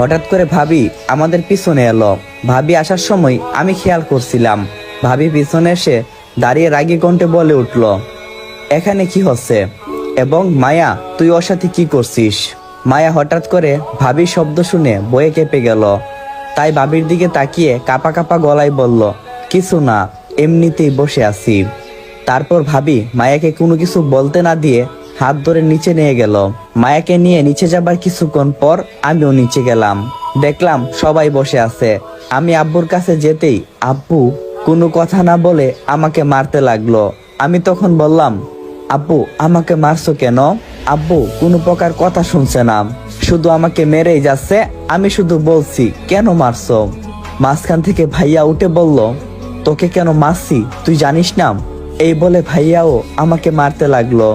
হঠাৎ করে ভাবি আমাদের পিছনে এলো। ভাবি আসার সময় আমি খেয়াল করছিলাম। ভাবি পিছনে এসে দাঁড়িয়ে রাগী কণ্ঠে বলে উঠল, এখানে কি হচ্ছে? এবং মায়া, তুই ওর সাথে কি করছিস? মায়া হঠাৎ করে ভাবির শব্দ শুনে বয়ে কেঁপে গেল। তাই ভাবির দিকে তাকিয়ে কাপা কাপা গলায় বলল, কিছু না, এমনিতেই বসে আছি। তারপর ভাবি মায়াকে কোনো কিছু বলতে না দিয়ে হাত ধরে নিচে নিয়ে গেল। মায়াকে নিয়ে নিচে যাবার কিছুক্ষণ পর আমিও নিচে গেলাম। দেখলাম সবাই বসে আছে। আমি আব্বুর কাছে যেতেই আব্বু কোনো কথা না বলে আমাকে মারতে লাগলো। আমি তখন বললাম, আব্বু আমাকে মারছো কেন? আব্বু কোনো প্রকার কথা শুনছে না, শুধু আমাকে মেরেই যাচ্ছে। আমি শুধু বলছি, কেন মারছো? মাঝখান থেকে ভাইয়া উঠে বলল, তোকে কেন মারছি তুই জানিস না? এই বলে ভাইয়াও আমাকে মারতে লাগলো।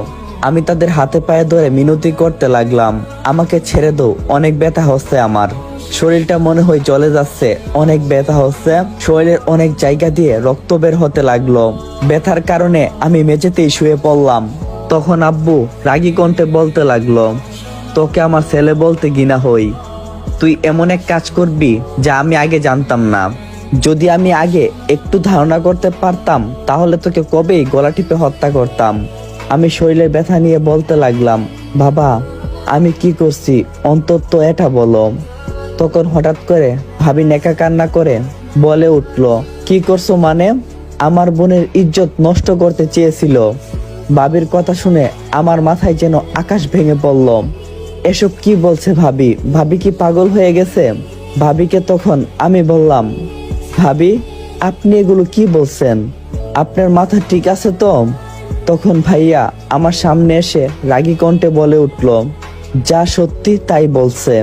আমি তাদের হাতে পায়ে ধরে মিনতি করতে লাগলাম, আমাকে ছেড়ে দাও, অনেক ব্যথা হচ্ছে আমার। শরীরটা মনে হয় জ্বলে যাচ্ছে, অনেক ব্যথা হচ্ছে। শরীরের অনেক জায়গা দিয়ে রক্ত বের হতে লাগলো। ব্যথার কারণে আমি মেঝেতেই শুয়ে পড়লাম। তখন আব্বু রাগী কণ্ঠে বলতে লাগলো, তোকে আমার ছেলে বলতে ঘৃণা হই। তুই এমন এক কাজ করবি যা আমি আগে জানতাম না। যদি আমি আগে একটু ধারণা করতে পারতাম তাহলে তোকে কবেই গলা টিপে হত্যা করতাম। আমি শরীরের ব্যথা নিয়ে বলতে লাগলাম, বাবা আমি কি করছি অন্তত এটা বলো। তখন হঠাৎ করে ভাবি নেকা কান্না করে বলে উঠলো, কি করছো মানে? আমার বোনের ইজ্জত নষ্ট করতে চেয়েছিল। ভাবির কথা শুনে আমার মাথায় যেন আকাশ ভেঙে পড়ল। এসব কি বলছে ভাবি? ভাবি কি পাগল হয়ে গেছে? ভাবিকে তখন আমি বললাম, ভাবি আপনি এগুলো কি বলছেন? আপনার মাথা ঠিক আছে তো? তখন ভাইয়া আমার সামনে এসে রাগী কণ্ঠে বলে উঠল, যা সত্যি তাই বলছে।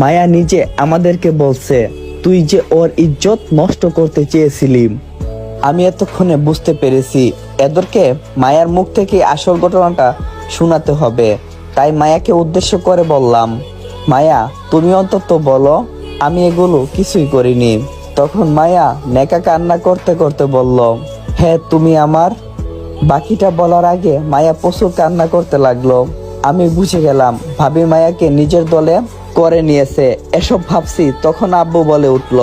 মায়া নিজে আমাদেরকে বলছে তুই যে ওর ইজ্জত নষ্ট করতে চেয়েছিলি। আমি এতক্ষণে বুঝতে পেরেছি এদেরকে মায়ার মুখ থেকে আসল ঘটনাটা শোনাতে হবে। তাই মায়াকে উদ্দেশ্য করে বললাম, মায়া তুমি অন্তত বলো আমি এগুলো কিছুই করিনি। তখন মায়া নেকা কান্না করতে করতে বলল, হ্যাঁ তুমি আমার। বাকিটা বলার আগে মায়া প্রচুর কান্না করতে লাগলো। আমি বুঝে গেলাম ভাবি মায়াকে নিজের দলে করে নিয়েছে। এসব ভাবছি তখন আব্বু বলে উঠল,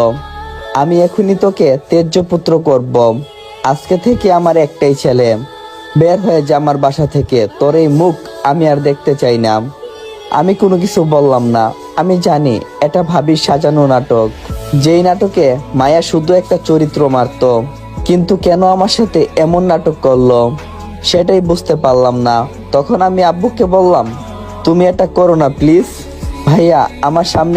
আমি এখনই তোকে তেজ্য পুত্র করব। আজকে থেকে আমার একটাই ছেলে, বের হয়ে যা আমার বাসা থেকে। তোর এই মুখ আমি আর দেখতে চাই না। আমি কোনো কিছু বললাম না। আমি জানি এটা ভাবির সাজানো নাটক, যেই নাটকে মায়া শুধু একটা চরিত্র মারত। কিন্তু কেন আমার সাথে এমন নাটক করলো সেটাই বুঝতে পারলাম না। তখন আমি আব্বুকে বললাম, তুমি এটা করো না প্লিজ। ভাইয়া আমার সামনে